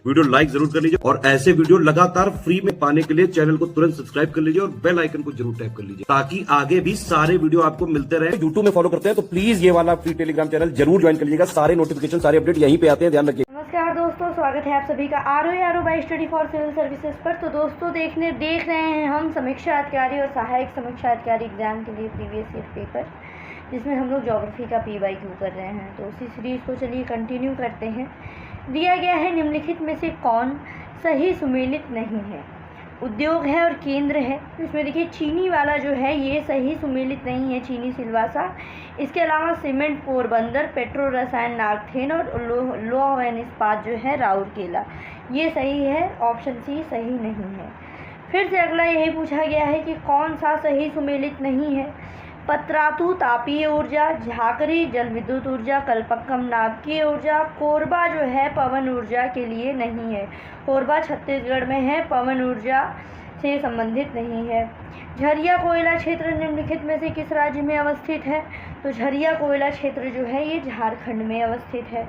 Video like जरूर कर लीजिए और ऐसे वीडियो लगातार फ्री में पाने के लिए चैनल को तुरंत सब्सक्राइब कर लीजिए और बेल आइकन को जरूर टैप कर लीजिए ताकि आगे भी सारे वीडियो आपको मिलते रहे। यूट्यूब में फॉलो करते हैं तो प्लीज ये वाला फ्री टेलीग्राम चैनल जरूर ज्वाइन कर लीजिएगा। सारे नोटिफिकेशन सारे अपडेट यहीं पे आते हैं, ध्यान रखिए। नमस्कार दोस्तों, स्वागत है आप सभी का RO by study for civil services पर। तो दोस्तों देख रहे हैं हम समीक्षा अधिकारी और सहायक समीक्षा अधिकारी एग्जाम के लिए प्रीवियस ईयर पेपर, जिसमें हम लोग ज्योग्राफी का PYQ कर रहे हैं। तो उसी सीरीज़ को चलिए कंटिन्यू करते हैं। दिया गया है निम्नलिखित में से कौन सही सुमेलित नहीं है। उद्योग है और केंद्र है। इसमें देखिए चीनी वाला जो है ये सही सुमेलित नहीं है, चीनी सिलवासा। इसके अलावा सीमेंट पोरबंदर, पेट्रो रसायन नागथेन और लौह एवं इस्पात जो है राउरकेला, ये सही है। ऑप्शन सी सही नहीं है। फिर से अगला यही पूछा गया है कि कौन सा सही सुमेलित नहीं है। पत्रातु तापीय ऊर्जा, झाकरी जल विद्युत ऊर्जा, कल्पक्कम नाभिकीय ऊर्जा, कोरबा जो है पवन ऊर्जा के लिए नहीं है। कोरबा छत्तीसगढ़ में है, पवन ऊर्जा से संबंधित नहीं है। झरिया कोयला क्षेत्र निम्नलिखित में से किस राज्य में अवस्थित है। तो झरिया कोयला क्षेत्र जो है ये झारखंड में अवस्थित है।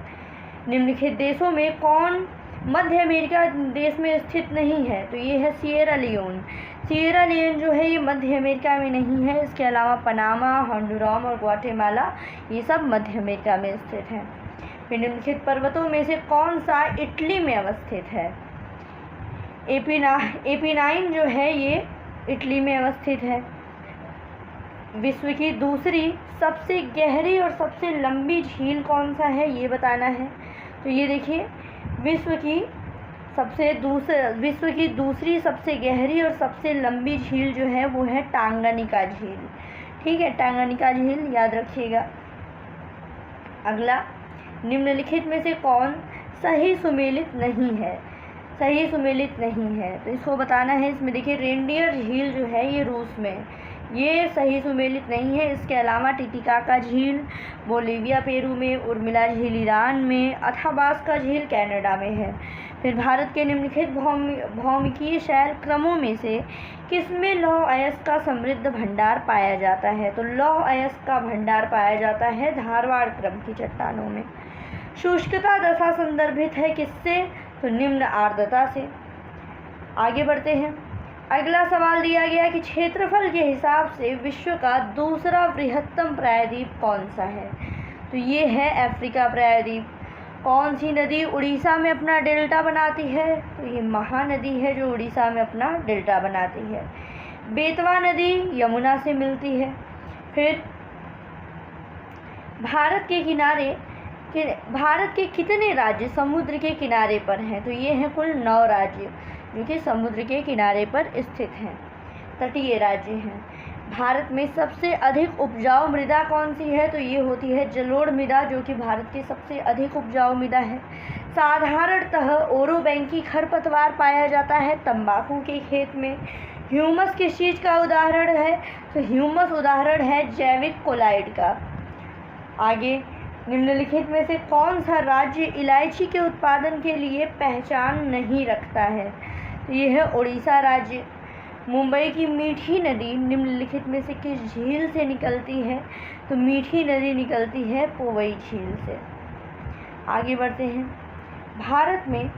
निम्नलिखित देशों में कौन मध्य अमेरिका देश में स्थित नहीं है। तो ये है सिएरा लियोन। सिएरा लियोन जो है ये मध्य अमेरिका में नहीं है। इसके अलावा पनामा, होंडुरास और ग्वाटेमाला ये सब मध्य अमेरिका में स्थित हैं। फिर निम्नलिखित पर्वतों में से कौन सा इटली में अवस्थित है। एपिनाइन जो है ये इटली में अवस्थित है। विश्व की दूसरी सबसे गहरी और सबसे लंबी झील कौन सा है ये बताना है। तो ये देखिए विश्व की दूसरी सबसे गहरी और सबसे लंबी झील जो है वो है टांगानिका झील। ठीक है, टांगानिका झील याद रखिएगा। अगला, निम्नलिखित में से कौन सही सुमेलित नहीं है। सही सुमेलित नहीं है तो इसको बताना है। इसमें देखिए रेनडियर झील जो है ये रूस में, ये सही सुमेलित नहीं है। इसके अलावा टिटिकाका झील बोलिविया पेरू में, उर्मिला झील ईरान में, अथाबास्का झील कनाडा में है। फिर भारत के निम्नलिखित भौमिकीय शैल क्रमों में से किसमें लौह अयस्क का समृद्ध भंडार पाया जाता है। तो लौह अयस्क का भंडार पाया जाता है धारवाड़ क्रम की चट्टानों में। शुष्कता दशा संदर्भित है किससे। तो निम्न आर्द्रता से। आगे बढ़ते हैं। अगला सवाल दिया गया कि क्षेत्रफल के हिसाब से विश्व का दूसरा बृहत्तम प्रायद्वीप कौन सा है। तो ये है अफ्रीका प्रायद्वीप। कौन सी नदी उड़ीसा में अपना डेल्टा बनाती है। तो ये महानदी है जो उड़ीसा में अपना डेल्टा बनाती है। बेतवा नदी यमुना से मिलती है। फिर भारत के कितने राज्य समुद्र के किनारे पर हैं। तो ये हैं कुल 9 राज्य जो कि समुद्र के किनारे पर स्थित हैं, तटीय राज्य हैं। भारत में सबसे अधिक उपजाऊ मृदा कौन सी है। तो ये होती है जलोढ़ मृदा, जो कि भारत की सबसे अधिक उपजाऊ मृदा है। साधारणतः ओरोबैंकी खरपतवार पाया जाता है तंबाकू के खेत में। ह्यूमस किस चीज़ का उदाहरण है। तो ह्यूमस उदाहरण है जैविक कोलाइड का। आगे, निम्नलिखित में से कौन सा राज्य इलायची के उत्पादन के लिए पहचान नहीं रखता है। तो ये है उड़ीसा राज्य। मुंबई की मीठी नदी निम्नलिखित में से किस झील से निकलती है। तो मीठी नदी निकलती है पोवई झील से। आगे बढ़ते हैं। भारत में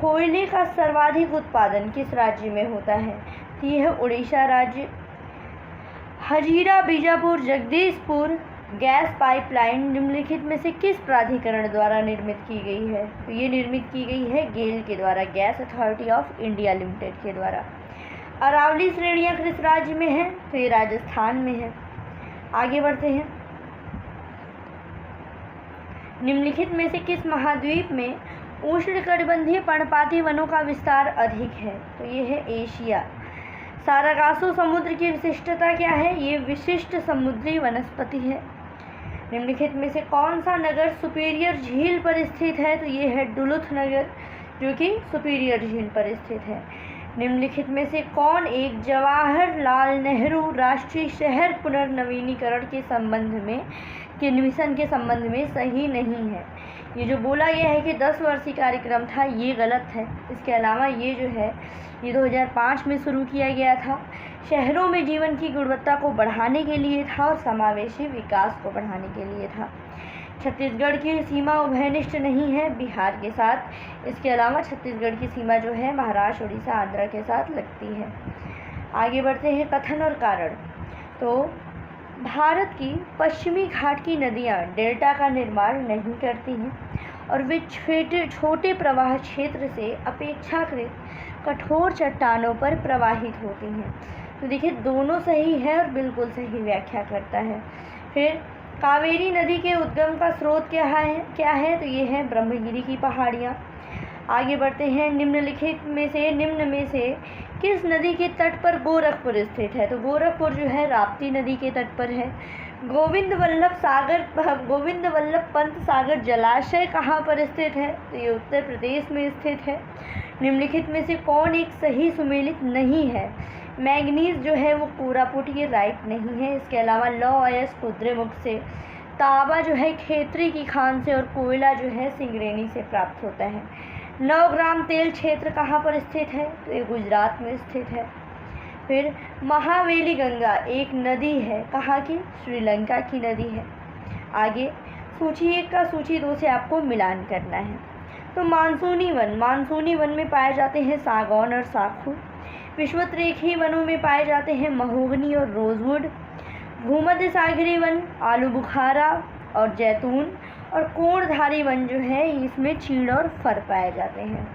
कोयले का सर्वाधिक उत्पादन किस राज्य में होता है। तो ये है उड़ीसा राज्य। हजीरा बीजापुर जगदीशपुर गैस पाइपलाइन निम्नलिखित में से किस प्राधिकरण द्वारा निर्मित की गई है। तो ये निर्मित की गई है गेल के द्वारा, gas authority of India limited के द्वारा। अरावली श्रेणियाँ किस राज्य में है। तो ये राजस्थान में है। आगे बढ़ते हैं। निम्नलिखित में से किस महाद्वीप में उष्णकटिबंधीय पर्णपाती वनों का विस्तार अधिक है। तो ये है एशिया। सारागासो समुद्र की विशिष्टता क्या है। ये विशिष्ट समुद्री वनस्पति है। निम्नलिखित में से कौन सा नगर सुपीरियर झील पर स्थित है। तो ये है डुलुथ नगर, जो कि सुपीरियर झील पर स्थित है। निम्नलिखित में से कौन एक जवाहरलाल नेहरू राष्ट्रीय शहर पुनर्नवीनीकरण के मिशन के संबंध में सही नहीं है। ये जो बोला गया है कि 10 वर्षीय कार्यक्रम था, ये गलत है। इसके अलावा ये जो है ये 2005 में शुरू किया गया था। शहरों में जीवन की गुणवत्ता को बढ़ाने के लिए था और समावेशी विकास को बढ़ाने के लिए था। छत्तीसगढ़ की सीमा उभयनिष्ठ नहीं है बिहार के साथ। इसके अलावा छत्तीसगढ़ की सीमा जो है महाराष्ट्र, उड़ीसा, आंध्र के साथ लगती है। आगे बढ़ते हैं कथन और कारण। तो भारत की पश्चिमी घाट की नदियाँ डेल्टा का निर्माण नहीं करती हैं और वे छोटे प्रवाह क्षेत्र से अपेक्षाकृत कठोर चट्टानों पर प्रवाहित होती हैं। तो देखिए दोनों सही है और बिल्कुल सही व्याख्या करता है। फिर कावेरी नदी के उद्गम का स्रोत क्या है? तो ये है ब्रह्मगिरी की पहाड़ियाँ। आगे बढ़ते हैं निम्न में से किस नदी के तट पर गोरखपुर स्थित है? तो गोरखपुर जो है राप्ती नदी के तट पर है। गोविंद वल्लभ पंत सागर जलाशय कहाँ पर स्थित है? तो ये उत्तर प्रदेश में स्थित है। निम्नलिखित में से कौन एक सही सुमेलित नहीं है? मैंगनीज जो है वो कोरापुट, ये राइट नहीं है। इसके अलावा लौह अयस्क कुद्रेमुख से, तांबा जो है खेतरी की खान से और कोयला जो है सिंगरेनी से प्राप्त होता है। 9 ग्राम तेल क्षेत्र कहाँ पर स्थित है? तो ये गुजरात में स्थित है। फिर महावेली गंगा एक नदी है, कहाँ की? श्रीलंका की नदी है। आगे सूची 1 का सूची 2 से आपको मिलान करना है। तो मानसूनी वन में पाए जाते हैं सागौन और साखू। विषुवतरेखीय वनों में पाए जाते हैं महोगनी और रोजवुड। भूमध्य सागरीय वन आलू बुखारा और जैतून, और कोणधारी वन जो है इसमें चीड़ और फर पाए जाते हैं।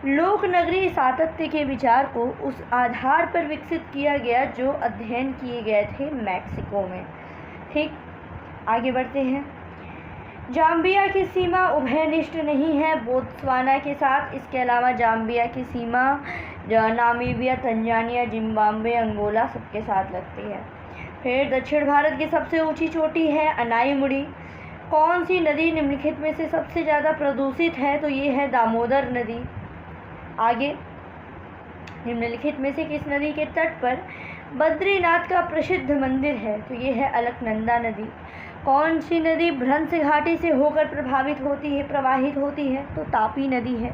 लोक नगरी सातत्य के विचार को उस आधार पर विकसित किया गया जो अध्ययन किए गए थे मैक्सिको में। ठीक, आगे बढ़ते हैं। जाम्बिया की सीमा उभयनिष्ठ नहीं है बोत्सवाना के साथ। इसके अलावा जाम्बिया की सीमा नामीबिया, तंजानिया, जिम्बाब्वे, अंगोला सबके साथ लगती है। फिर दक्षिण भारत की सबसे ऊंची चोटी है अनाईमुड़ी। कौन सी नदी निम्नलिखित में से सबसे ज़्यादा प्रदूषित है? तो ये है दामोदर नदी। आगे निम्नलिखित में से किस नदी के तट पर बद्रीनाथ का प्रसिद्ध मंदिर है? तो ये है अलकनंदा नदी। कौन सी नदी भ्रंश घाटी से होकर प्रवाहित होती है? तो तापी नदी है।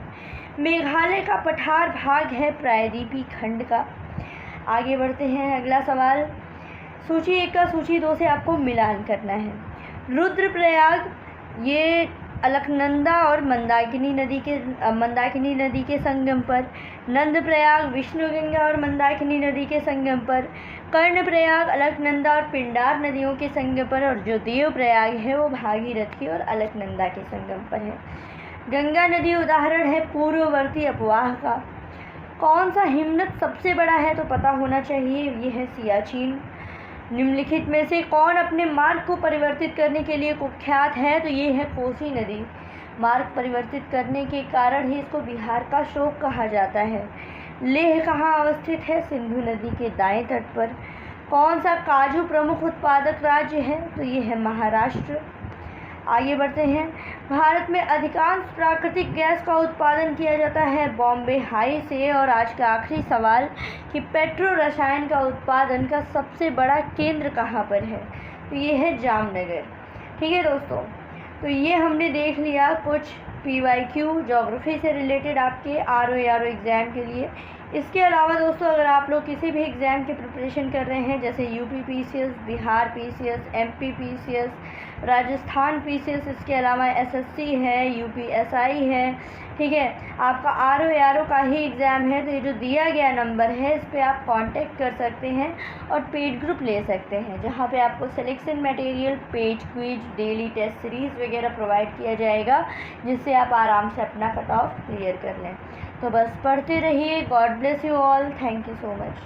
मेघालय का पठार भाग है प्रायद्वीपीय खंड का। आगे बढ़ते हैं, अगला सवाल सूची 1 का सूची 2 से आपको मिलान करना है। रुद्रप्रयाग ये अलकनंदा और मंदाकिनी नदी के संगम पर, नंदप्रयाग विष्णुगंगा और मंदाकिनी नदी के संगम पर, कर्णप्रयाग अलकनंदा और पिंडार नदियों के संगम पर, और जो देवप्रयाग है वो भागीरथी और अलकनंदा के संगम पर है। गंगा नदी उदाहरण है पूर्ववर्ती अपवाह का। कौन सा हिमनद सबसे बड़ा है? तो पता होना चाहिए, ये है सियाचिन। निम्नलिखित में से कौन अपने मार्ग को परिवर्तित करने के लिए कुख्यात है? तो ये है कोसी नदी। मार्ग परिवर्तित करने के कारण ही इसको बिहार का शोक कहा जाता है। लेह कहाँ अवस्थित है? सिंधु नदी के दाएं तट पर। कौन सा काजू प्रमुख उत्पादक राज्य है? तो ये है महाराष्ट्र। आगे बढ़ते हैं, भारत में अधिकांश प्राकृतिक गैस का उत्पादन किया जाता है बॉम्बे हाई से। और आज का आखिरी सवाल कि पेट्रो रसायन का उत्पादन का सबसे बड़ा केंद्र कहाँ पर है? तो ये है जामनगर। ठीक है दोस्तों, तो ये हमने देख लिया कुछ PYQ ज्योग्राफी से रिलेटेड आपके RO एग्ज़ाम के लिए। इसके अलावा दोस्तों अगर आप लोग किसी भी एग्ज़ाम की प्रिपरेशन कर रहे हैं जैसे UP PCS, Bihar PCS, MP PCS, Rajasthan PCS, इसके अलावा SSC है, UP SI है, ठीक है, आपका RO का ही एग्ज़ाम है, तो ये जो दिया गया नंबर है इस पर आप कांटेक्ट कर सकते हैं और पेड ग्रुप ले सकते हैं जहाँ पे आपको selection material, page quiz, daily test series वगैरह प्रोवाइड किया जाएगा जिससे आप आराम से अपना कट ऑफ क्लियर कर लें। तो बस पढ़ते रहिए। God bless you all. Thank you so much.